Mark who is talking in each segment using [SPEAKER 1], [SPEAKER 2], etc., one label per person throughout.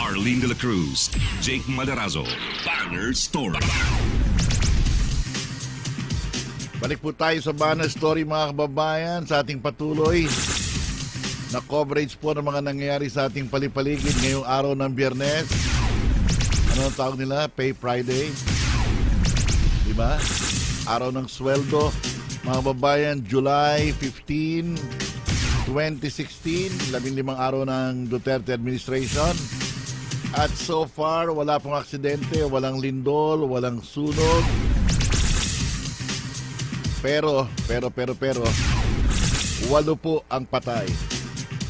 [SPEAKER 1] Arlene de la Cruz, Jake Madarazo, Banner Story.
[SPEAKER 2] Balik po tayo sa Banner Story mga kababayan sa ating patuloy na coverage po ng mga nangyayari sa ating palipaligid ngayong araw ng Biyernes. Ano ang tawag nila? Pay Friday. Diba? Araw ng sweldo. Mga kababayan, July 15, 2016, 15 araw ng Duterte administration. At so far, wala pong aksidente, walang lindol, walang sunog. Pero, 8 po ang patay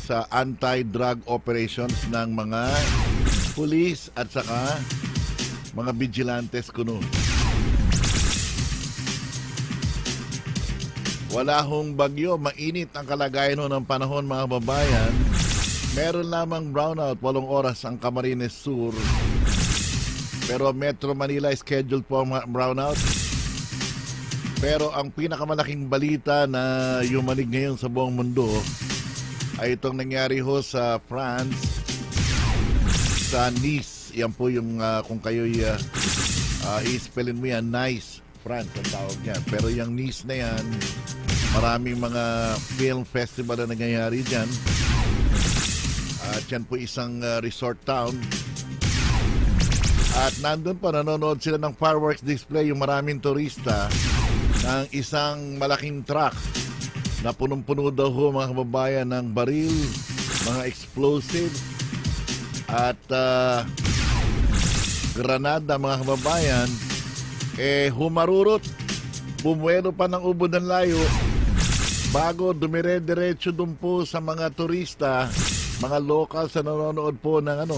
[SPEAKER 2] sa anti-drug operations ng mga pulis at saka mga vigilantes kuno. Wala hong bagyo, mainit ang kalagayan ng panahon mga babayan. Meron lamang brownout, 8 oras ang Camarines Sur. Pero Metro Manila scheduled po ang brownout. Pero ang pinakamalaking balita na yumanig ngayon sa buong mundo ay itong nangyari ho sa France, sa Nice. Yan po yung kung kayo'y i-spellin mo yan, Nice, France ang tawag niya. Pero yung Nice na yan, maraming mga film festival na nangyayari dyan. At yan po isang resort town. At nandun pa, nanonood sila ng fireworks display, yung maraming turista, ng isang malaking truck na punong-puno daw ho mga kababayan ng baril, mga explosive at granada mga kababayan, humarurot, bumuelo pa ng ubod ng layo bago dumire-diretso dun po sa mga turista, mga locals na nanonood po ng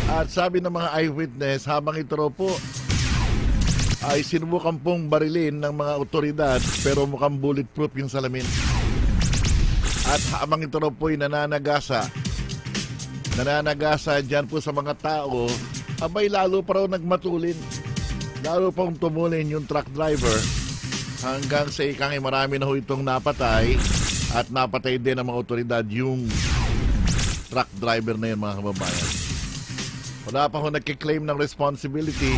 [SPEAKER 2] at sabi ng mga eyewitness, habang ito raw po ay sinubukan pong barilin ng mga otoridad pero mukhang bulletproof yung salamin. At habang ito raw po ay nananagasa dyan po sa mga tao, abay lalo pa raw nagmatulin, lalo pong tumulin yung truck driver hanggang sa ikang marami na ho itong napatay at napatay din ng mga otoridad yung truck driver na yun mga kababayan. Wala pa ho nagkiklaim ng responsibility.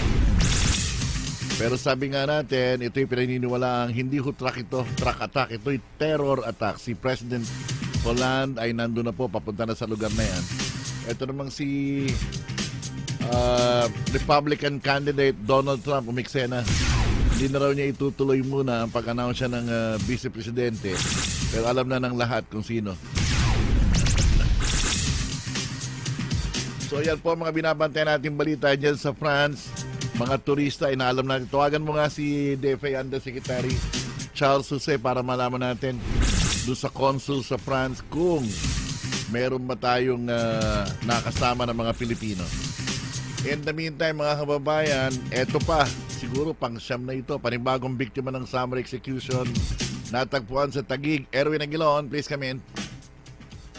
[SPEAKER 2] Pero sabi nga natin, ito'y pinaniniwalaang hindi ho truck attack, ito'y terror attack. Si President Hollande ay nandun na po, papunta na sa lugar na yan. Ito namang si Republican candidate Donald Trump, umiksena. Hindi na raw niya itutuloy muna ang pag-announce siya ng Vice Presidente. Pero alam na ng lahat kung sino. So yan po mga binabantayan natin balita dyan sa France. Mga turista, inaalam natin. Tawagan mo nga si DFA Undersecretary Charles Jose para malaman natin doon sa consul sa France kung meron ba tayong nakasama ng mga Pilipino. In the meantime, mga kababayan, eto pa, siguro pang-siyam na ito, panibagong biktima ng summer execution natagpuan sa Taguig. Erwin Aguilon, please come in.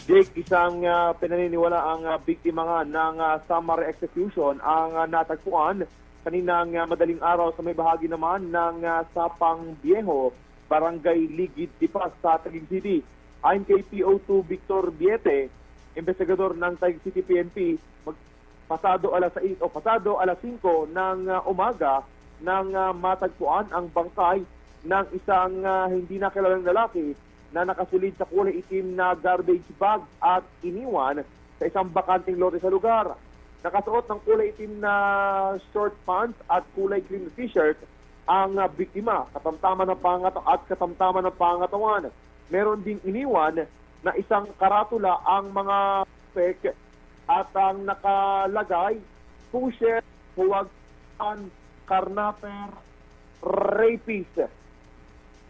[SPEAKER 3] Jake, isang pinaniniwala ang biktima nga ng summer execution ang natagpuan kaninang madaling araw sa may bahagi naman ng Sapang Viejo, Barangay Ligid, Dipas sa Taguig City. Ayon kay PO2 Victor Biete, investigador ng Taguig City PNP, pasado alas 6 o pasado alas 5 ng umaga nang matagpuan ang bangkay ng isang hindi nakilalang lalaki na nakasulid sa kulay itim na garbage bag at iniwan sa isang bakanting lote sa lugar. Nakasuot ng kulay itim na short pants at kulay cream t-shirt ang biktima, katamtaman ng pangatawan. Meron ding iniwan na isang karatula ang mga pek at ang nakalagay, pusher, huwag karnaper, rapist.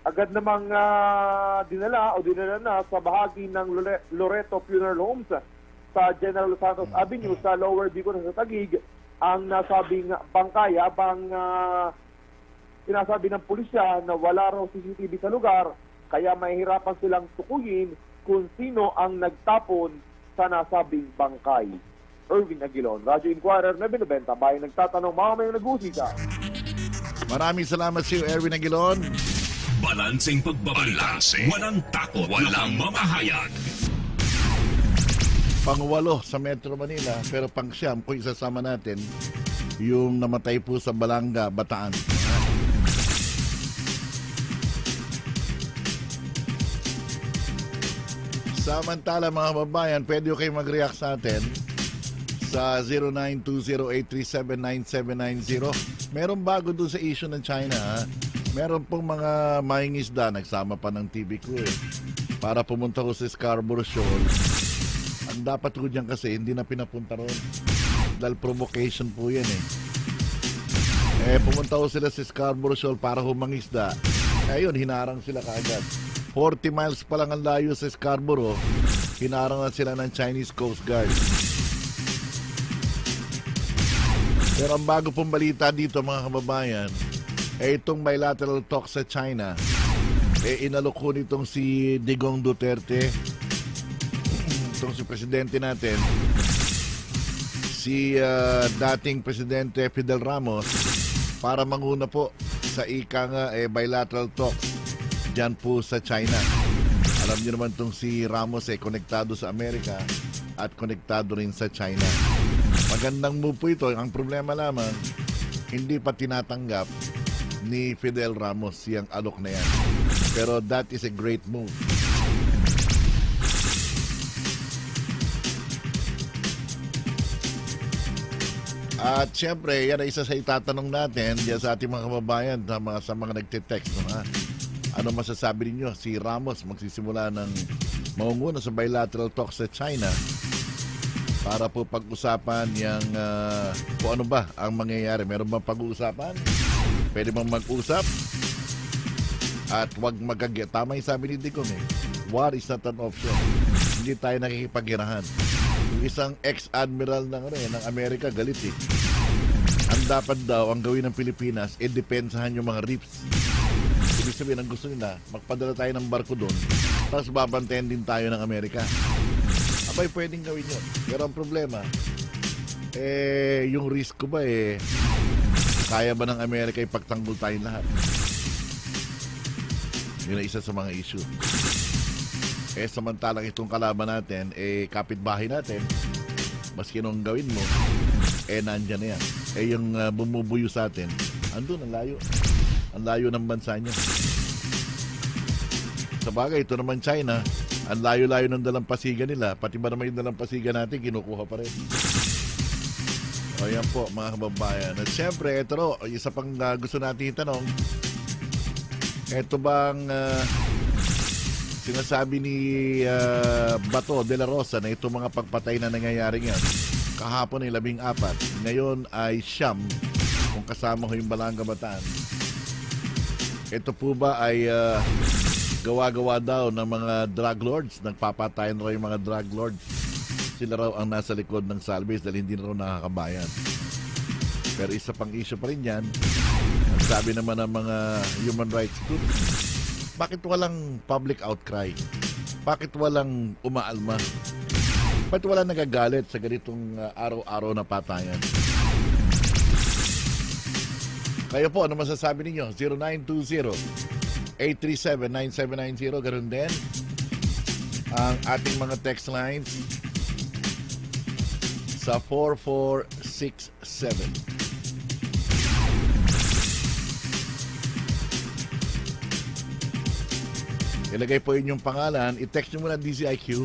[SPEAKER 3] Agad namang dinala na sa bahagi ng Loreto Funeral Homes sa General Santos Avenue sa Lower Bicol sa Taguig ang nasabing bangkay habang sinasabi ng pulisya na wala raw CCTV sa lugar kaya mahihirapan silang tukuyin kung sino ang nagtapon sa nasabing bangkay. Erwin Aguilon, Radyo Inquirer na binibenta, bayan nagtatanong, mamayang nag-uusisa.
[SPEAKER 2] Maraming salamat sa iyo, Erwin Aguilon.
[SPEAKER 1] Balanseng pagbabalita, walang takot, walang mamahayag.
[SPEAKER 2] pang-8 sa Metro Manila, pero pang-9 kung isasama natin yung namatay po sa Balanga, Bataan. Samantala mga babayan, pwede kayo mag-react sa atin sa 0920-837-9790. Meron bago dun sa issue ng China. Meron pong mga mangingisda, nagsama pa ng TV ko para pumunta ko sa Scarborough Shoal. Ang dapat ko dyan kasi hindi na pinapunta ron dahil provocation po yan pumunta ko sila sa Scarborough Shoal para humangisda. Ayun, hinarang sila kaagad. 40 miles pa lang ang layo sa Scarborough, hinarang na sila ng Chinese Coast Guard. Pero ang bago pong balita dito mga kababayan, itong bilateral talk sa China, inalok ko nitong si Digong Duterte, itong si presidente natin, si dating presidente Fidel Ramos, para manguna po sa ika nga bilateral talk dyan po sa China. Alam niyo naman itong si Ramos konektado sa Amerika at konektado rin sa China. Magandang move po ito. Ang problema lamang, hindi pa tinatanggap ni Fidel Ramos yung alok na yan. Pero that is a great move. At syempre, yan ay isa sa itatanong natin diyan sa ating mga kababayan sa mga nagtitext. Ano masasabi ninyo? Si Ramos magsisimula ng maunguna sa bilateral talk sa China para po pag-usapan yung kung ano ba ang mangyayari. Meron bang pag-uusapan? Pwede bang mag-usap? At wag magagya. Tama yung sabi ni Digong war is not an option. Hindi tayo nakikipaghirahan. Yung isang ex-admiral ng Amerika galit Ang dapat daw ang gawin ng Pilipinas depensahan yung mga reefs. Ibig sabihin, ang gusto nila, magpadala tayo ng barko doon, tapos babantayan din tayo ng Amerika. Abay, pwedeng gawin yun. Pero ang problema, yung risk ko ba, kaya ba ng Amerika ipagtanggol tayong lahat? Yun ang isa sa mga issue. Samantalang itong kalaban natin, kapitbahay natin, maski nung gawin mo, nandyan na yan. Yung bumubuyo sa atin, andun, ang layo. Ang layo ng bansa niya. Sa bagay, ito naman China, ang layo-layo ng dalampasigan nila. Pati ba naman yung dalampasigan natin, kinukuha pa rin. O yan po, mga kababayan. At syempre, ito ro, isa pang gusto natin itanong. Ito bang sinasabi ni Bato de la Rosa na itong mga pagpatay na nangyayari yan, kahapon ay 14, ngayon ay 9, kung kasama ko yung Balanga Bataan. Ito po ba ay gawa-gawa daw ng mga drug lords? Nagpapatayan raw yung mga drug lords. Sila raw ang nasa likod ng salvage dahil hindi na raw nakakabayan. Pero isa pang issue pa rin yan. Ang sabi naman ng mga human rights groups, bakit walang public outcry? Bakit walang umaalma? Bakit walang nagagalit sa ganitong araw-araw na patayan? Kayo po, ano masasabi ninyo? 0920-837-9790. Ganun din ang ating mga text lines sa 4467. Ilagay po inyong pangalan. I-text nyo muna DZIQ.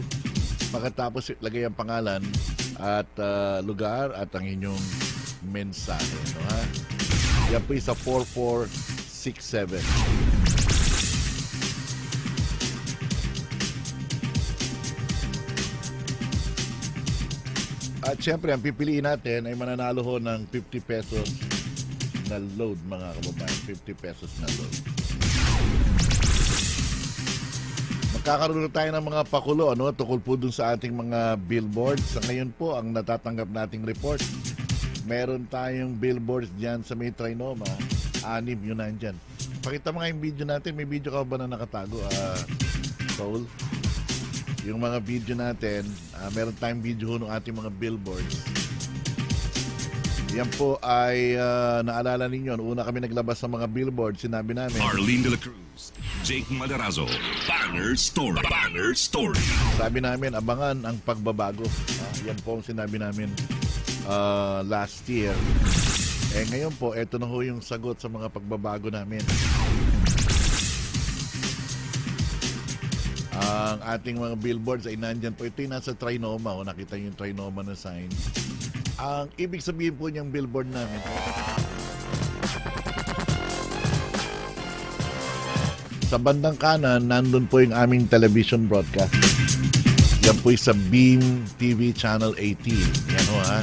[SPEAKER 2] Pagkatapos lagay ang pangalan at lugar at ang inyong mensahe. No, ha? Yan po sa 4467. At syempre, ang pipiliin natin ay mananalo ho ng 50 pesos na load, mga kababayan. 50 pesos na load. Magkakaroon tayo ng mga pakulo tukol po dun sa ating mga billboards. Sa ngayon po, ang natatanggap nating report, meron tayong billboards dyan sa may Trinoma. 6 yun nandyan. Pakita mo nga yung video natin. May video ka ba na nakatago, Soul? Yung mga video natin, meron tayong video ng ating mga billboards. Yan po ay naalala ninyo. Una kami naglabas sa mga billboards, sinabi namin,
[SPEAKER 1] Arlene de la Cruz, Jake Madarazo, Banger Story. Banger Story.
[SPEAKER 2] Sabi namin, abangan ang pagbabago. Yan po ang sinabi namin last year. Ngayon po, eto na ho yung sagot sa mga pagbabago namin. Ang ating mga billboards ay nandyan po. Ito yung nasa Trinoma. Nakita yung Trinoma na sign. Ang ibig sabihin po niyang billboard namin, sa bandang kanan, nandun po yung aming television broadcast. Yan po sa Beam TV Channel 18. Yan ho ha.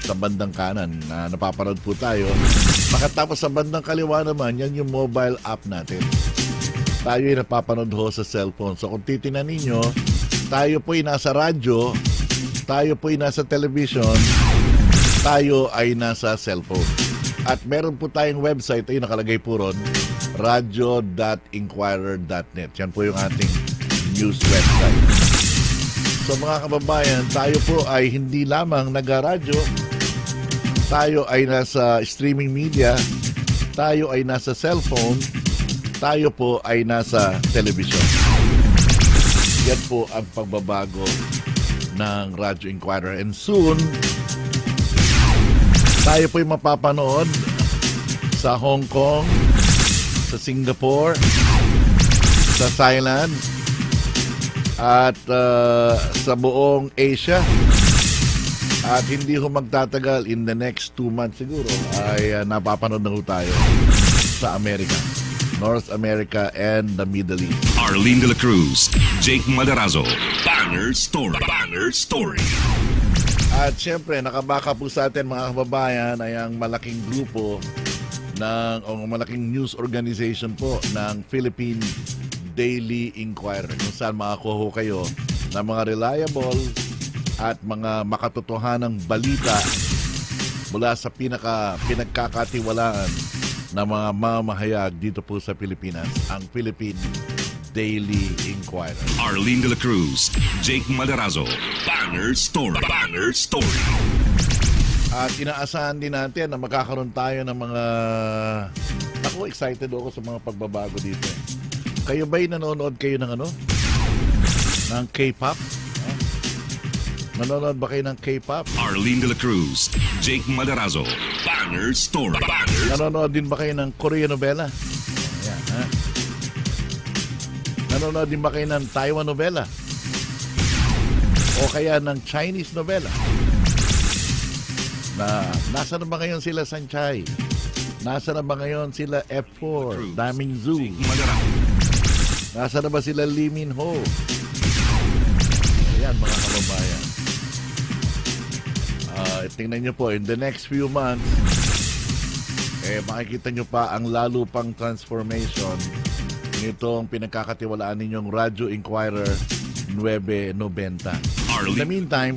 [SPEAKER 2] Sa bandang kanan na napapanood po tayo. Makatapos sa bandang kaliwa naman, yan yung mobile app natin. Tayo ay napapanood ho sa cellphone. So kung titinan ninyo, tayo po ay nasa radyo, tayo po ay nasa television, tayo ay nasa cellphone. At meron po tayong website, ay nakalagay po ron, radio.inquirer.net. Yan po yung ating news website. So mga kababayan, tayo po ay hindi lamang nag-radyo, tayo ay nasa streaming media, tayo ay nasa cellphone, tayo po ay nasa television. Yan po ang pagbabago ng Radio Inquirer. And soon, tayo po ay mapapanood sa Hong Kong, sa Singapore, sa Thailand, at sa buong Asia. At hindi ho magtatagal, in the next 2 months siguro, ay napapanood na ho tayo sa Amerika, North America, and the Middle East.
[SPEAKER 1] Arlene de la Cruz, Jake Madarazo, Banger Story. Banger Story.
[SPEAKER 2] At syempre, nakabaka po sa atin mga kababayan ay ang malaking grupo o malaking news organization po ng Philippine Daily Inquirer, kung saan makakuha ho kayo ng mga reliable at mga makatotohanang balita mula sa pinagkakatiwalaan na mga mamahayag dito po sa Pilipinas, ang Philippine Daily Inquirer.
[SPEAKER 1] Arlene de la Cruz, Jake Madarazo, Banger Story. Banger Story.
[SPEAKER 2] At inaasahan din natin na magkakaroon tayo ng mga... Ako, excited ako sa mga pagbabago dito. Kayo ba'y nanonood kayo ng ng K-pop? Nanonood ba kayo ng K-pop?
[SPEAKER 1] Arlene de la Cruz, Jake Madarazo, Banger Story. Banger.
[SPEAKER 2] Nanonood din ba kayo ng Korean novela? Ayan, ha? Nanonood din ba kayo ng Taiwan novela? O kaya ng Chinese novela? Nasa na ba ngayon sila Sanchay? Nasa na ba ngayon sila F4, Daming Zoo? Nasa na ba sila Lee Min Ho? Ayan mga kababayan. Tingnan nyo po, in the next few months, makikita nyo pa ang lalo pang transformation nitong pinagkakatiwalaan ninyong Radio Inquirer 990. In the meantime,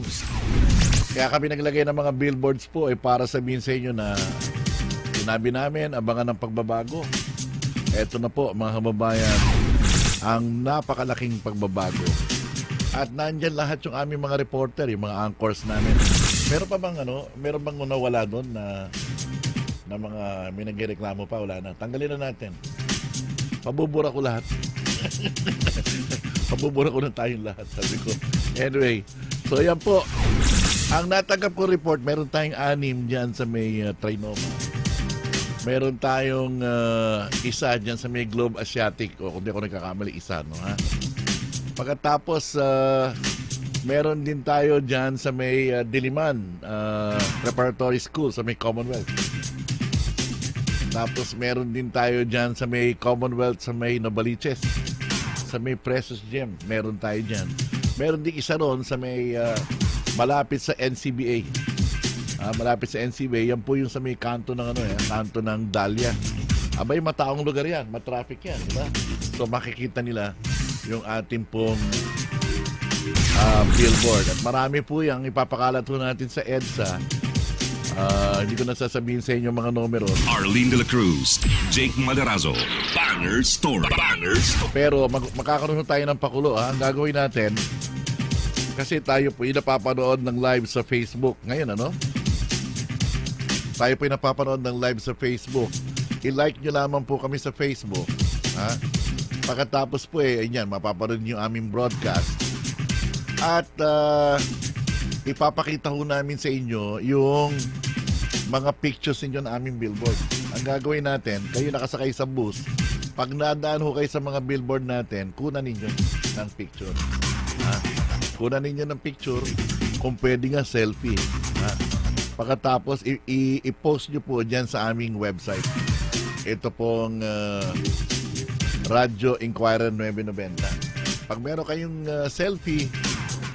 [SPEAKER 2] kaya kami naglagay ng mga billboards po para sabihin sa inyo na sinabi namin, abangan ng pagbabago. Eto na po mga kababayan, ang napakalaking pagbabago. At nandyan lahat yung aming mga reporter, yung mga anchors namin. Meron pa bang meron bang nawala doon na mga may nagreklamo pa? Wala na. Tanggalin na natin. Pabubura ko lahat. Pabubura ko na tayong lahat, sabi ko. Anyway, so yan po. Ang natanggap ko report, meron tayong 6 dyan sa may Trinoma. Meron tayong isa dyan sa may Globe Asiatic. O kung di ako nagkakamali, isa, no ha? Pagkatapos, meron din tayo dyan sa may Diliman Preparatory School, sa may Commonwealth. Tapos meron din tayo dyan sa may Commonwealth, sa may Novaliches, sa may Precious Gem. Meron tayo dyan. Meron din isa ron sa may malapit sa NCBA. Malapit sa NCBA. Yan po yung sa may kanto ng kanto ng Dahlia. Abay, mataong lugar yan. Matraffic yan, diba? So makikita nila yung ating pong billboard. At marami po yung ipapakalat po natin sa EDSA. Hindi ko nasasabihin sa inyo mga numero.
[SPEAKER 1] Arlene de la Cruz, Jake Madarazo, Banger Story. Banger Story.
[SPEAKER 2] Pero makakaroon tayo ng pakulo. Ang gagawin natin, kasi tayo po napapanood ng live sa Facebook. Ngayon, tayo po napapanood ng live sa Facebook. I-like nyo lamang po kami sa Facebook. Pagkatapos po ayan, mapapanood yung aming broadcast. At ipapakita ho namin sa inyo yung mga pictures ninyo ng aming billboard. Ang gagawin natin, kayo nakasakay sa bus, pag nadaan ho kayo sa mga billboard natin, kunan ninyo ng picture. Kunan ninyo ng picture, kung pwede nga selfie. Pagkatapos, i-post nyo po dyan sa aming website. Ito pong Radyo Inquirer 990. Pag meron kayong selfie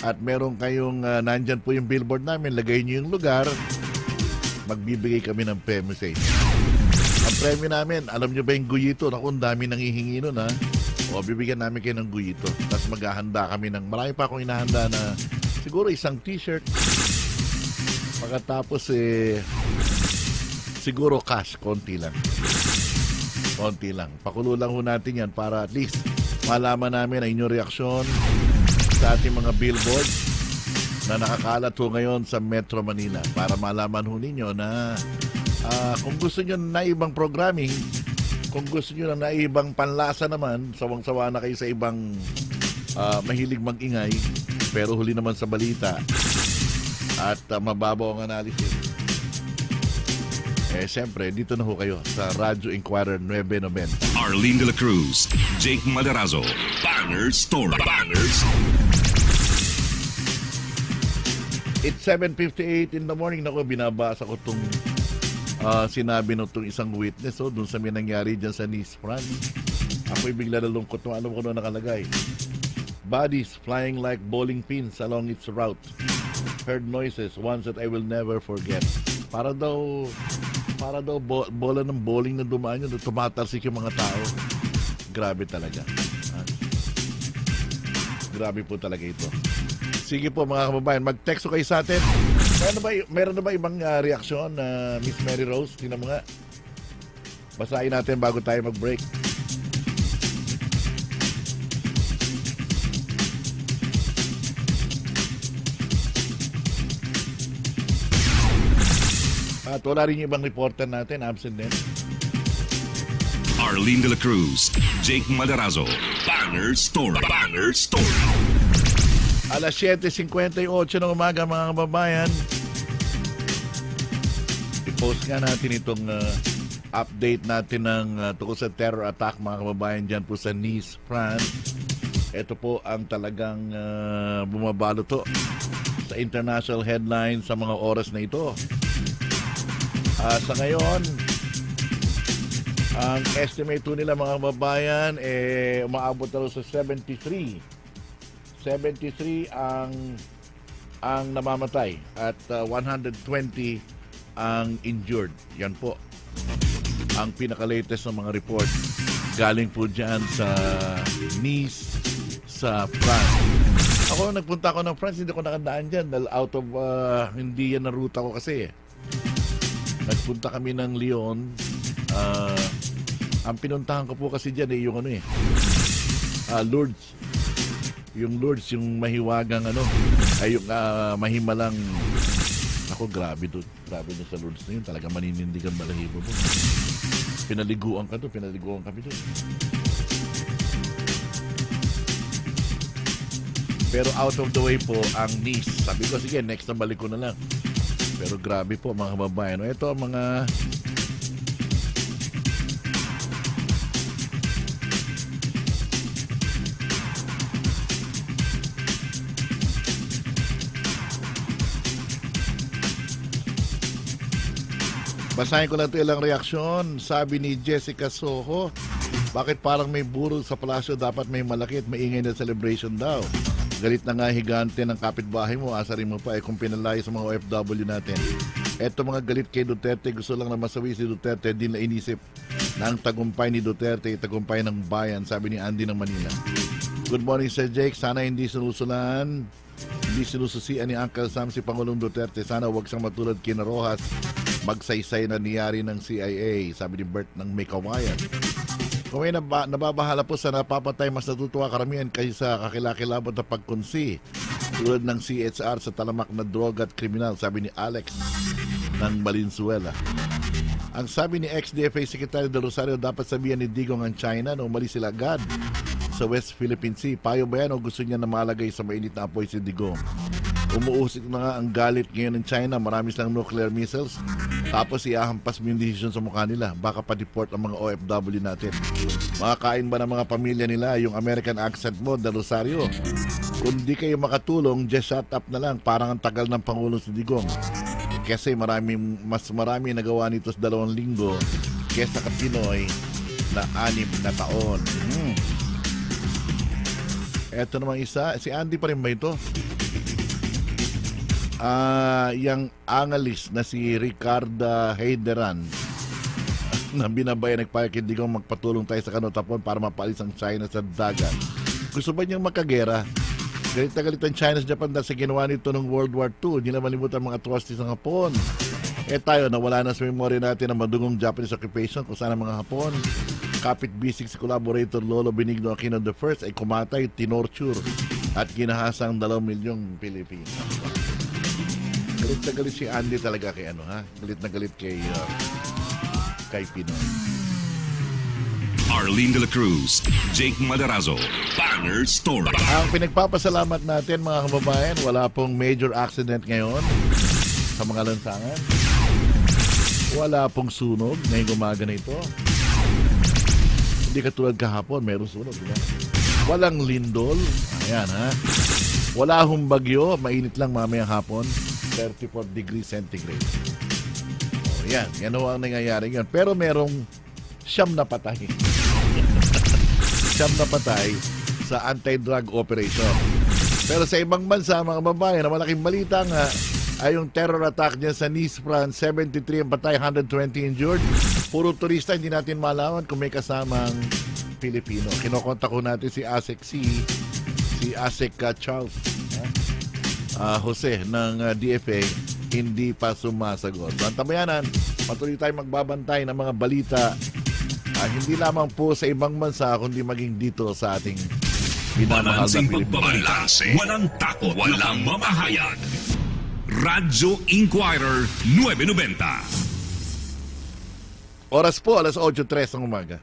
[SPEAKER 2] at meron kayong nandyan po yung billboard namin, lagay nyo yung lugar, magbibigay kami ng premyo sa inyo. Ang premyo namin, alam nyo ba yung guyito? Naku, ang dami nang hihingi nun, ha? O, bibigyan namin kayo ng guyito. Tapos maghahanda kami ng, marami pa akong inahanda na siguro isang t-shirt. Pagkatapos, siguro cash, konti lang. Konti lang. Pakulo lang ho natin yan para at least malaman namin ang inyong reaksyon sa ating mga billboard na nakakalat ho ngayon sa Metro Manila. Para malaman ho ninyo na kung gusto nyo na ibang programming, kung gusto nyo na ibang panlasa naman, sawang-sawa na kayo sa ibang mahilig mag-ingay, pero huli naman sa balita at mababaw ang analysis. Siyempre, dito na ho kayo sa Radyo Inquirer 990.
[SPEAKER 1] Arlene de la Cruz, Jake Madarazo, Banger Story. Bangers.
[SPEAKER 2] It's 7:58 in the morning. Naku, binabasa ko itong sinabi nitong isang witness dun sa may nangyari dyan sa Nice, France. Ako'y bigla nalungkot. Alam ko na nakalagay. Bodies flying like bowling pins along its route. Heard noises, ones that I will never forget. Para daw bola ng bowling na dumaan yun, tumatalsik yung mga tao. Grabe talaga. Grabe po talaga ito. Sige po mga kababayan, mag-text kayo sa atin. Meron na ba ibang reaksyon na Miss Mary Rose? Tingnan mo nga. Basahin natin bago tayo mag-break. At wala rin yung ibang reporter natin, absent din.
[SPEAKER 1] Arlene de la Cruz, Jake Madarazo, Banger Story. Banger Story.
[SPEAKER 2] Alas 7:58 ng umaga mga kababayan. I-post nga natin itong update natin ng tungkol sa terror attack mga kababayan dyan po sa Nice, France. Ito po ang talagang bumabalo to sa international headlines sa mga oras na ito. Sa ngayon, ang estimate nila mga kababayan umaabot na sa 73. 73 ang namamatay at 120 ang injured. Yan po ang pinaka-latest ng mga report galing po dyan sa Nice, sa France. Ako nagpunta ako ng France, hindi ko nakandaan dyan dahil out of hindi yan na ruta ko kasi. Nagpunta kami ng Lyon. Ang pinuntahan ko po kasi dyan yung Lourdes. Yung Lourdes, yung mahiwagang ay yung mahimalang. Ako, grabe doon. Grabe doon sa Lourdes na yun. Talaga maninindigan balahibo doon. Pinaliguan kami doon. Pero out of the way po ang Nice. Sabi ko, sige, next na balik ko na lang. Pero grabe po mga kababayan. Ito ang mga basahin ko lang ito ilang reaksyon. Sabi ni Jessica Soho, bakit parang may burol sa palasyo, dapat may malaki at maingay na celebration daw. Galit na nga higante ng kapitbahay mo, asarin mo pa kung pinalaya sa mga OFW natin. Eto mga galit kay Duterte, gusto lang na masawi si Duterte, di na inisip na ang tagumpay ni Duterte, tagumpay ng bayan, sabi ni Andy ng Manila. Good morning Sir Jake, sana hindi sinusulan, hindi sinususian ni Uncle Sam si Pangulong Duterte, sana wag siyang matulad kina Rojas, magsaysay na niyari ng CIA, sabi ni Bert ng Mekawayan. Kung may nababahala po sa napapatay, mas natutuwa karamihan kaysa kakilakilabot na pagkunsi tulad ng CHR sa talamak na droga at kriminal, sabi ni Alex ng Valenzuela. Ang sabi ni ex-DFA Secretary de Rosario, dapat sabihan ni Digong ang China na umalis sila agad sa West Philippine Sea. Payo ba yan o gusto niya na malagay sa mainit na apoy si Digong? Umuusik na nga ang galit ngayon ng China. Marami silang nuclear missiles. Tapos iahampas mo yung decision sa mukha nila. Baka pa-deport ang mga OFW natin. Makakain ba ng mga pamilya nila yung American accent mo, Del Rosario? Kung di kayo makatulong, just shut up na lang. Parang ang tagal ng Pangulong si Digong. Kasi mas marami nagawa nito sa 2 linggo kesa ka Pinoy na 6 na taon. Eto namang isa, si Andy pa rin ba ito? Yung analyst na si Ricardo Heideran na binabayan nagpayag hindi kong magpatulong tayo sa kanotapon para mapalis ang China sa dagat. Gusto ba niyang makagera? Galit na galit ang China sa Japan dahil sa ginawa nito noong World War II. Hindi na malimutan mga atrocities ng Hapon. Tayo, nawala na sa memory natin ang madugong Japanese occupation kung saan ang mga Hapon. Kapit-bisig si collaborator Lolo Benigno Aquino I ay kumatay, tinorture at ginahasang 2 milyong Pilipino. Galit na galit si Andy talaga kay galit na galit kay Pinoy.
[SPEAKER 1] Arlene de la Cruz, Jake Madarazo, Banger Story.
[SPEAKER 2] Ang pinagpapasalamat natin mga kababayan, wala pong major accident ngayon sa mga lansangan. Wala pong sunog ngayong umaga na ito. Hindi katulad kahapon, meron sunog. Diba? Walang lindol. Ayan Wala hong bagyo, mainit lang mamayang hapon. 34 degrees centigrade. Yan ho ang nangyayari yan. Pero merong 9 na patay. 9 na patay sa anti-drug operation. Pero sa ibang bansa, mga babayan, na malaking balita nga ay yung terror attack niya sa Nice, France. 73 ang patay, 120 injured. Puro turista, hindi natin malaman kung may kasamang Pilipino. Kinokontak ko natin si ASEC Charles Jose ng DFA, hindi pa sumasagot. So, ang tabayanan, patuloy tayong magbabantay ng mga balita, hindi lamang po sa ibang bansa, kundi maging dito sa ating pinamahal na Pilipinas.
[SPEAKER 1] Walang takot, walang mamahayag. Radyo Inquirer 990.
[SPEAKER 2] Oras po, alas 8:03 ng umaga.